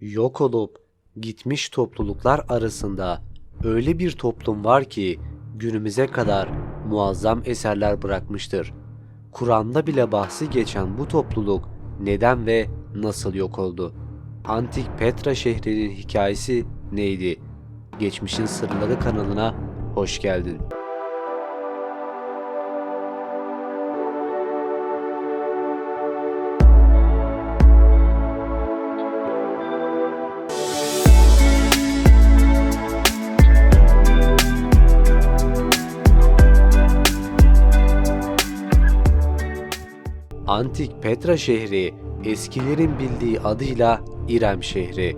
Yok olup gitmiş topluluklar arasında öyle bir toplum var ki günümüze kadar muazzam eserler bırakmıştır. Kur'an'da bile bahsi geçen bu topluluk neden ve nasıl yok oldu? Antik Petra şehrinin hikayesi neydi? Geçmişin Sırları kanalına hoş geldin. Antik Petra şehri, eskilerin bildiği adıyla İrem şehri.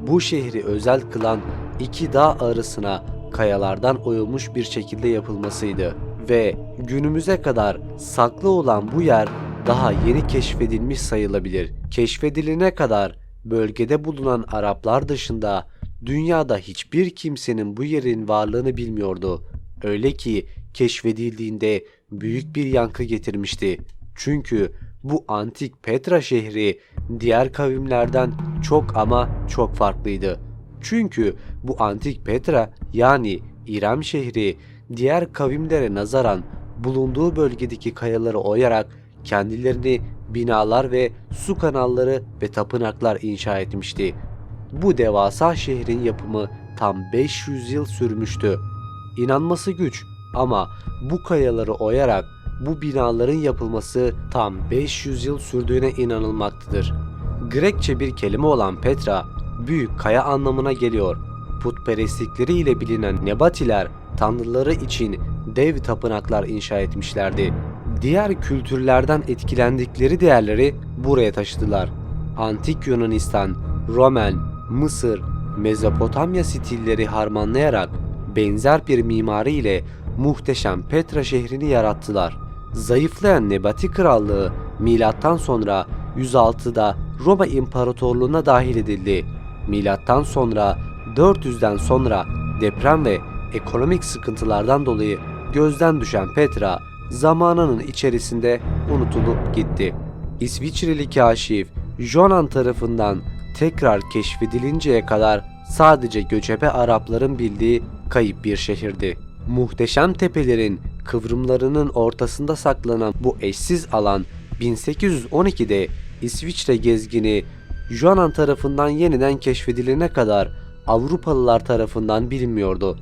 Bu şehri özel kılan iki dağ arasına kayalardan oyulmuş bir şekilde yapılmasıydı ve günümüze kadar saklı olan bu yer daha yeni keşfedilmiş sayılabilir. Keşfedilene kadar bölgede bulunan Araplar dışında dünyada hiçbir kimsenin bu yerin varlığını bilmiyordu. Öyle ki keşfedildiğinde büyük bir yankı getirmişti. Çünkü bu antik Petra şehri diğer kavimlerden çok ama çok farklıydı. Çünkü bu antik Petra yani İrem şehri diğer kavimlere nazaran bulunduğu bölgedeki kayaları oyarak kendilerini binalar ve su kanalları ve tapınaklar inşa etmişti. Bu devasa şehrin yapımı tam 500 yıl sürmüştü. İnanması güç ama bu kayaları oyarak bu binaların yapılması tam 500 yıl sürdüğüne inanılmaktadır. Grekçe bir kelime olan Petra, büyük kaya anlamına geliyor. Putperestlikleri ile bilinen Nebatiler, tanrıları için dev tapınaklar inşa etmişlerdi. Diğer kültürlerden etkilendikleri değerleri buraya taşıdılar. Antik Yunanistan, Romen, Mısır, Mezopotamya stilleri harmanlayarak benzer bir mimari ile muhteşem Petra şehrini yarattılar. Zayıflayan Nebati Krallığı milattan sonra 106'da Roma İmparatorluğu'na dahil edildi. Milattan sonra 400'den sonra deprem ve ekonomik sıkıntılardan dolayı gözden düşen Petra zamanının içerisinde unutulup gitti. İsviçreli kaşif Jonan tarafından tekrar keşfedilinceye kadar sadece göçebe Arapların bildiği kayıp bir şehirdi. Muhteşem tepelerin kıvrımlarının ortasında saklanan bu eşsiz alan 1812'de İsviçre gezgini Jonan tarafından yeniden keşfedilene kadar Avrupalılar tarafından bilinmiyordu.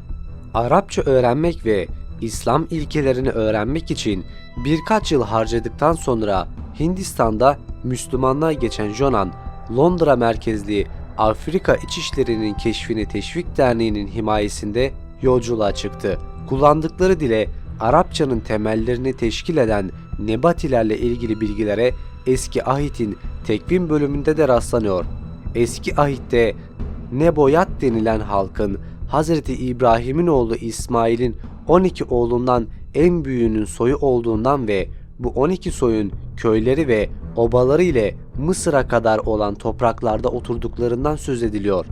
Arapça öğrenmek ve İslam ilkelerini öğrenmek için birkaç yıl harcadıktan sonra Hindistan'da Müslümanlığa geçen Jonan, Londra merkezli Afrika İçişleri'nin Keşfini Teşvik Derneği'nin himayesinde yolculuğa çıktı. Kullandıkları dile Arapçanın temellerini teşkil eden Nebatilerle ilgili bilgilere Eski Ahit'in Tekvim bölümünde de rastlanıyor. Eski Ahit'te Neboyat denilen halkın Hz. İbrahim'in oğlu İsmail'in 12 oğlundan en büyüğünün soyu olduğundan ve bu 12 soyun köyleri ve obaları ile Mısır'a kadar olan topraklarda oturduklarından söz ediliyor.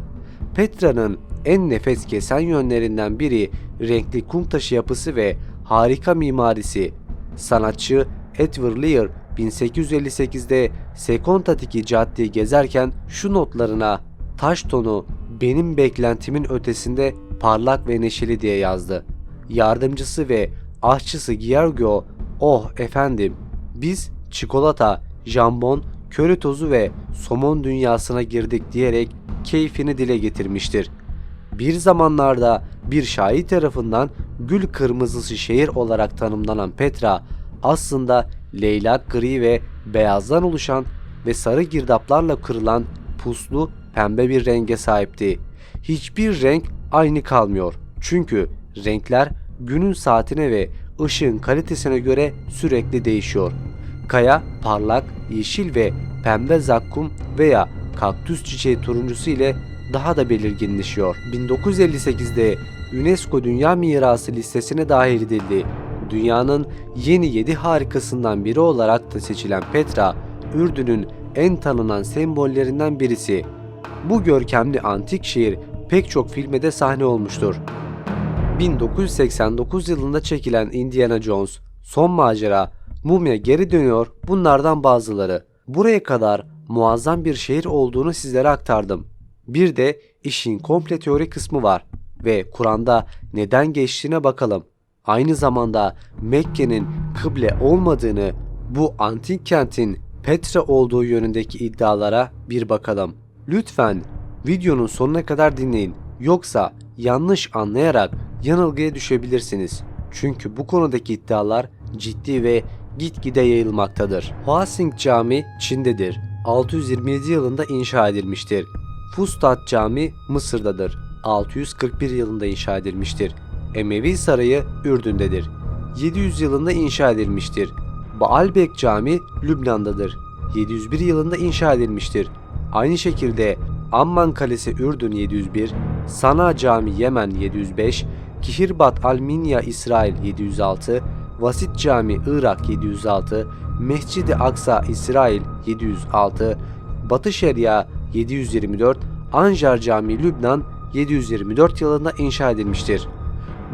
Petra'nın en nefes kesen yönlerinden biri renkli kum taşı yapısı ve harika mimarisi. Sanatçı Edward Lear 1858'de Sekontat'taki caddeyi gezerken şu notlarına "Taş tonu benim beklentimin ötesinde parlak ve neşeli" diye yazdı. Yardımcısı ve aşçısı Giorgio, "Oh efendim, biz çikolata, jambon, köri tozu ve somon dünyasına girdik" diyerek keyfini dile getirmiştir. Bir zamanlarda bir şair tarafından gül kırmızısı şehir olarak tanımlanan Petra aslında leylak gri ve beyazdan oluşan ve sarı girdaplarla kırılan puslu pembe bir renge sahipti. Hiçbir renk aynı kalmıyor. Çünkü renkler günün saatine ve ışığın kalitesine göre sürekli değişiyor. Kaya parlak, yeşil ve pembe zakkum veya kaktüs çiçeği turuncusu ile daha da belirginleşiyor. 1958'de UNESCO Dünya Mirası listesine dahil edildi. Dünyanın yeni 7 harikasından biri olarak da seçilen Petra, Ürdün'ün en tanınan sembollerinden birisi. Bu görkemli antik şehir pek çok filme de sahne olmuştur. 1989 yılında çekilen Indiana Jones, Son Macera, Mumya Geri Dönüyor bunlardan bazıları. Buraya kadar muazzam bir şehir olduğunu sizlere aktardım. Bir de işin komple teori kısmı var ve Kur'an'da neden geçtiğine bakalım. Aynı zamanda Mekke'nin kıble olmadığını, bu antik kentin Petra olduğu yönündeki iddialara bir bakalım. Lütfen videonun sonuna kadar dinleyin. Yoksa yanlış anlayarak yanılgıya düşebilirsiniz. Çünkü bu konudaki iddialar ciddi ve gitgide yayılmaktadır. Hua-Sing Camii Çin'dedir. 627 yılında inşa edilmiştir. Fustat Camii Mısır'dadır. 641 yılında inşa edilmiştir. Emevi Sarayı Ürdün'dedir. 700 yılında inşa edilmiştir. Baalbek Camii Lübnan'dadır. 701 yılında inşa edilmiştir. Aynı şekilde Amman Kalesi Ürdün 701, Sana Camii Yemen 705, Kihirbat Alminya İsrail 706, Vasit Camii Irak 706, Mescid-i Aksa İsrail 706, Batı Şeria 724, Anjar Camii Lübnan 724 yılında inşa edilmiştir.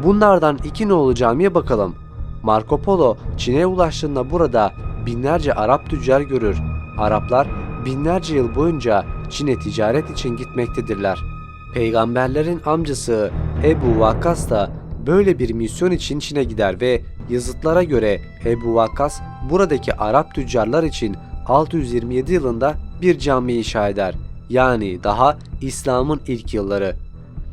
Bunlardan iki nolu camiye bakalım. Marco Polo Çin'e ulaştığında burada binlerce Arap tüccar görür. Araplar binlerce yıl boyunca Çin'e ticaret için gitmektedirler. Peygamberlerin amcası Ebu Vakkas da böyle bir misyon için Çin'e gider ve yazıtlara göre Ebu Vakkas buradaki Arap tüccarlar için 627 yılında bir cami inşa eder. Yani daha İslam'ın ilk yılları.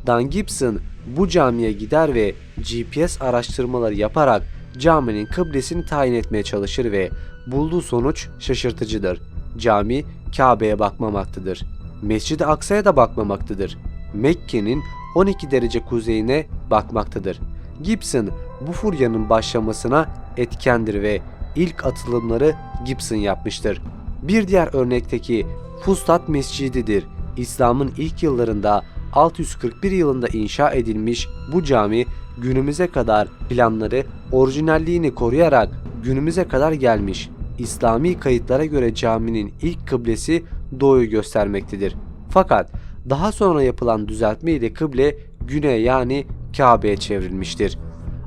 Dan Gibson bu camiye gider ve GPS araştırmaları yaparak caminin kıblesini tayin etmeye çalışır ve bulduğu sonuç şaşırtıcıdır. Cami Kabe'ye bakmamaktadır. Mescid-i Aksa'ya da bakmamaktadır. Mekke'nin 12 derece kuzeyine bakmaktadır. Gibson bu furyanın başlamasına etkendir ve ilk atılımları Gibson yapmıştır. Bir diğer örnekteki Fustat Mescididir. İslam'ın ilk yıllarında 641 yılında inşa edilmiş bu cami günümüze kadar planları orijinalliğini koruyarak günümüze kadar gelmiş. İslami kayıtlara göre caminin ilk kıblesi doğuyu göstermektedir. Fakat daha sonra yapılan düzeltme ile kıble güneye yani Kabe'ye çevrilmiştir.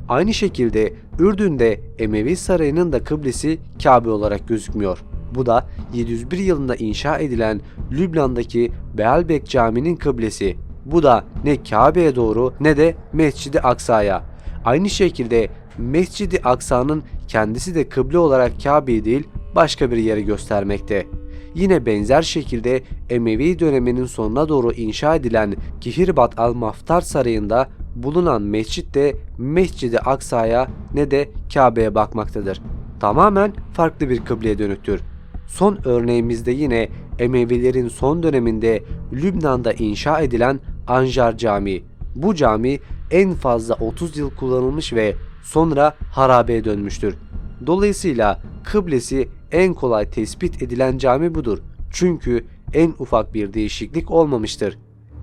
Aynı şekilde Ürdün'de Emevi Sarayı'nın da kıblesi Kabe olarak gözükmüyor. Bu da 701 yılında inşa edilen Lübnan'daki Baalbek Camii'nin kıblesi. Bu da ne Kabe'ye doğru ne de Mescid-i Aksa'ya. Aynı şekilde Mescid-i Aksa'nın kendisi de kıble olarak Kabe'yi değil başka bir yeri göstermekte. Yine benzer şekilde Emevi döneminin sonuna doğru inşa edilen Kihirbat al-Maftar Sarayı'nda bulunan mescit de Mescid-i Aksa'ya ne de Kabe'ye bakmaktadır. Tamamen farklı bir kıbleye dönüktür. Son örneğimizde yine Emevilerin son döneminde Lübnan'da inşa edilen Anjar Camii. Bu cami en fazla 30 yıl kullanılmış ve sonra harabeye dönmüştür. Dolayısıyla kıblesi en kolay tespit edilen cami budur. Çünkü en ufak bir değişiklik olmamıştır.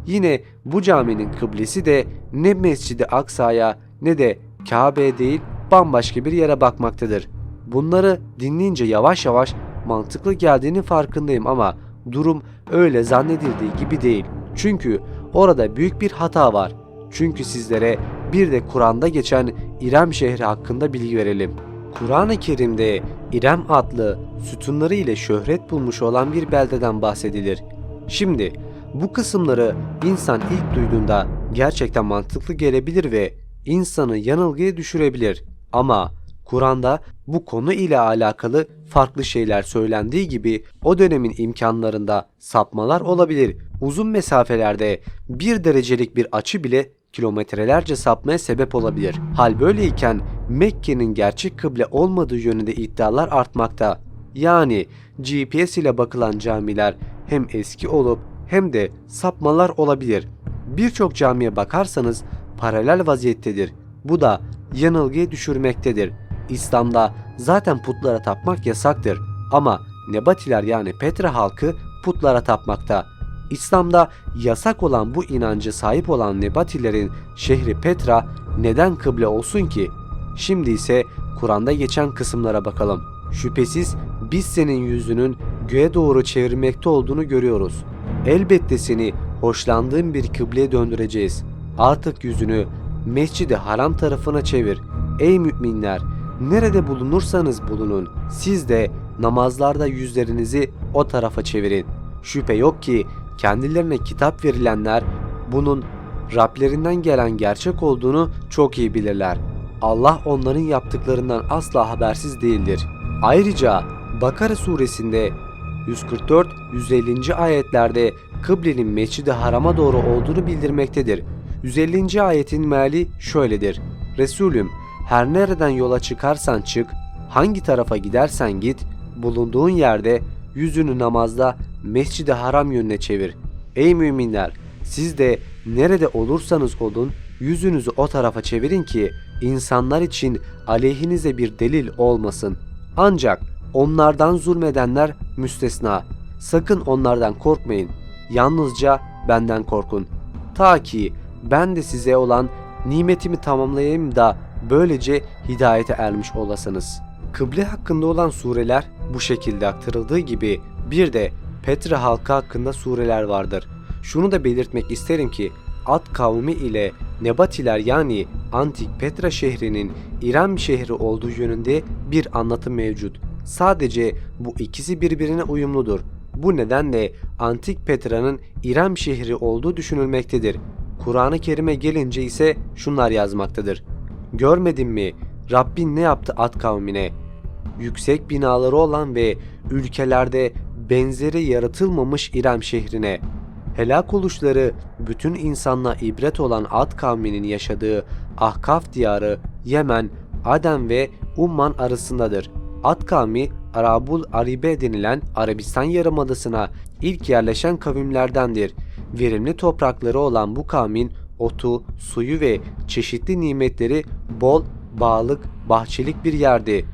Yine bu caminin kıblesi de ne Mescid-i Aksa'ya ne de Kabe'ye değil bambaşka bir yere bakmaktadır. Bunları dinleyince yavaş yavaş mantıklı geldiğinin farkındayım ama durum öyle zannedildiği gibi değil. Çünkü orada büyük bir hata var. Çünkü sizlere bir de Kur'an'da geçen İrem şehri hakkında bilgi verelim. Kur'an-ı Kerim'de İrem adlı sütunları ile şöhret bulmuş olan bir beldeden bahsedilir. Şimdi bu kısımları insan ilk duyduğunda gerçekten mantıklı gelebilir ve insanı yanılgıya düşürebilir. Ama Kur'an'da bu konu ile alakalı farklı şeyler söylendiği gibi o dönemin imkanlarında sapmalar olabilir. Uzun mesafelerde 1 derecelik bir açı bile kilometrelerce sapmaya sebep olabilir. Hal böyleyken Mekke'nin gerçek kıble olmadığı yönünde iddialar artmakta. Yani GPS ile bakılan camiler hem eski olup hem de sapmalar olabilir. Birçok camiye bakarsanız paralel vaziyettedir. Bu da yanılgıya düşürmektedir. İslam'da zaten putlara tapmak yasaktır ama Nebatiler yani Petra halkı putlara tapmakta. İslam'da yasak olan bu inancı sahip olan Nebatilerin şehri Petra neden kıble olsun ki? Şimdi ise Kur'an'da geçen kısımlara bakalım. Şüphesiz biz senin yüzünün göğe doğru çevirmekte olduğunu görüyoruz. Elbette seni hoşlandığın bir kıbleye döndüreceğiz. Artık yüzünü Mescid-i Haram tarafına çevir. Ey müminler! Nerede bulunursanız bulunun, siz de namazlarda yüzlerinizi o tarafa çevirin. Şüphe yok ki kendilerine kitap verilenler bunun Rablerinden gelen gerçek olduğunu çok iyi bilirler. Allah onların yaptıklarından asla habersiz değildir. Ayrıca Bakara suresinde 144-150. ayetlerde kıblenin Mescid-i Haram'a doğru olduğunu bildirmektedir. 150. ayetin meali şöyledir: Resulüm, her nereden yola çıkarsan çık, hangi tarafa gidersen git, bulunduğun yerde yüzünü namazda Mescid-i Haram yönüne çevir. Ey müminler! Siz de nerede olursanız olun yüzünüzü o tarafa çevirin ki insanlar için aleyhinize bir delil olmasın. Ancak onlardan zulmedenler müstesna. Sakın onlardan korkmayın. Yalnızca benden korkun. Ta ki ben de size olan nimetimi tamamlayayım da böylece hidayete ermiş olasınız. Kıble hakkında olan sureler bu şekilde aktarıldığı gibi bir de Petra halkı hakkında sureler vardır. Şunu da belirtmek isterim ki Ad kavmi ile Nebatiler yani Antik Petra şehrinin İrem şehri olduğu yönünde bir anlatım mevcut. Sadece bu ikisi birbirine uyumludur. Bu nedenle Antik Petra'nın İrem şehri olduğu düşünülmektedir. Kur'an-ı Kerim'e gelince ise şunlar yazmaktadır: Görmedin mi Rabbin ne yaptı Ad kavmine? Yüksek binaları olan ve ülkelerde benzeri yaratılmamış İrem şehrine. Helak oluşları bütün insanla ibret olan Ad kavminin yaşadığı Ahkaf diyarı Yemen, Aden ve Umman arasındadır. Ad kavmi Arabul Aribe denilen Arabistan Yarımadası'na ilk yerleşen kavimlerdendir. Verimli toprakları olan bu kavmin otu, suyu ve çeşitli nimetleri bol, bağlık, bahçelik bir yerdi.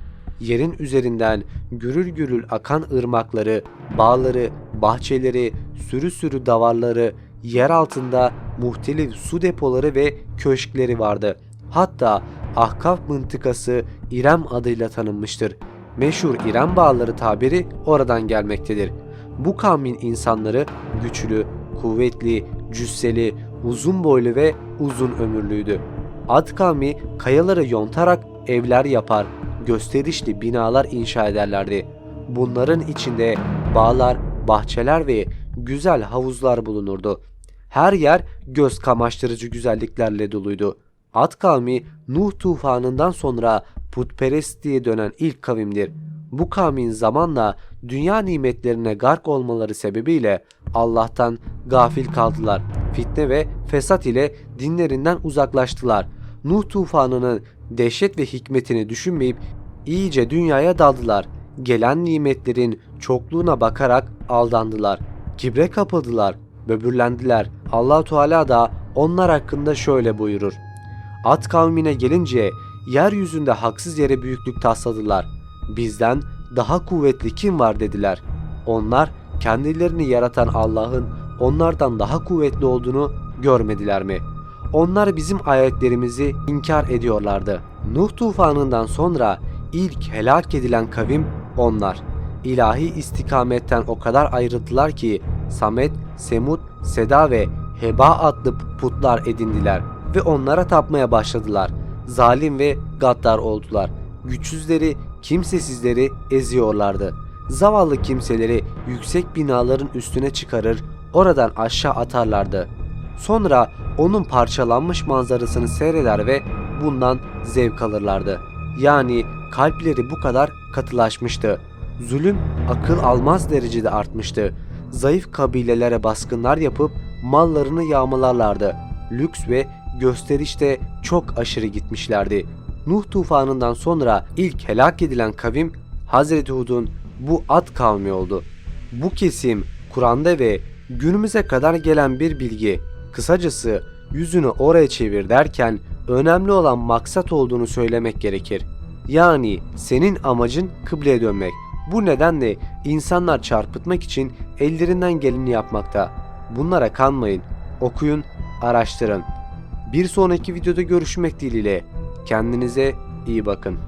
Yerin üzerinden gürül gürül akan ırmakları, bağları, bahçeleri, sürü sürü davarları, yer altında muhtelif su depoları ve köşkleri vardı. Hatta Ahkaf mıntıkası İrem adıyla tanınmıştır. Meşhur İrem bağları tabiri oradan gelmektedir. Bu kavmin insanları güçlü, kuvvetli, cüsseli, uzun boylu ve uzun ömürlüydü. Ad kavmi kayaları yontarak evler yapar, gösterişli binalar inşa ederlerdi. Bunların içinde bağlar, bahçeler ve güzel havuzlar bulunurdu. Her yer göz kamaştırıcı güzelliklerle doluydu. Ad kavmi Nuh tufanından sonra putperestliğe dönen ilk kavimdir. Bu kavmin zamanla dünya nimetlerine gark olmaları sebebiyle Allah'tan gafil kaldılar. Fitne ve fesat ile dinlerinden uzaklaştılar. Nuh tufanının dehşet ve hikmetini düşünmeyip iyice dünyaya daldılar. Gelen nimetlerin çokluğuna bakarak aldandılar. Kibre kapıldılar, böbürlendiler. Allah Teala da onlar hakkında şöyle buyurur: Ad kavmine gelince yeryüzünde haksız yere büyüklük tasladılar. Bizden daha kuvvetli kim var dediler. Onlar kendilerini yaratan Allah'ın onlardan daha kuvvetli olduğunu görmediler mi? Onlar bizim ayetlerimizi inkar ediyorlardı. Nuh tufanından sonra ilk helak edilen kavim onlar. İlahi istikametten o kadar ayrıldılar ki Samet, Semud, Seda ve Heba adlı putlar edindiler ve onlara tapmaya başladılar. Zalim ve gaddar oldular. Güçsüzleri, kimsesizleri eziyorlardı. Zavallı kimseleri yüksek binaların üstüne çıkarır, oradan aşağı atarlardı. Sonra onun parçalanmış manzarasını seyreder ve bundan zevk alırlardı. Yani kalpleri bu kadar katılaşmıştı. Zulüm akıl almaz derecede artmıştı. Zayıf kabilelere baskınlar yapıp mallarını yağmalarlardı. Lüks ve gösterişte çok aşırı gitmişlerdi. Nuh tufanından sonra ilk helak edilen kavim Hazreti Hud'un bu Ad kavmi oldu. Bu kesim Kur'an'da ve günümüze kadar gelen bir bilgi. Kısacası yüzünü oraya çevir derken önemli olan maksat olduğunu söylemek gerekir. Yani senin amacın kıbleye dönmek. Bu nedenle insanlar çarpıtmak için ellerinden geleni yapmakta. Bunlara kanmayın. Okuyun, araştırın. Bir sonraki videoda görüşmek dileğiyle. Kendinize iyi bakın.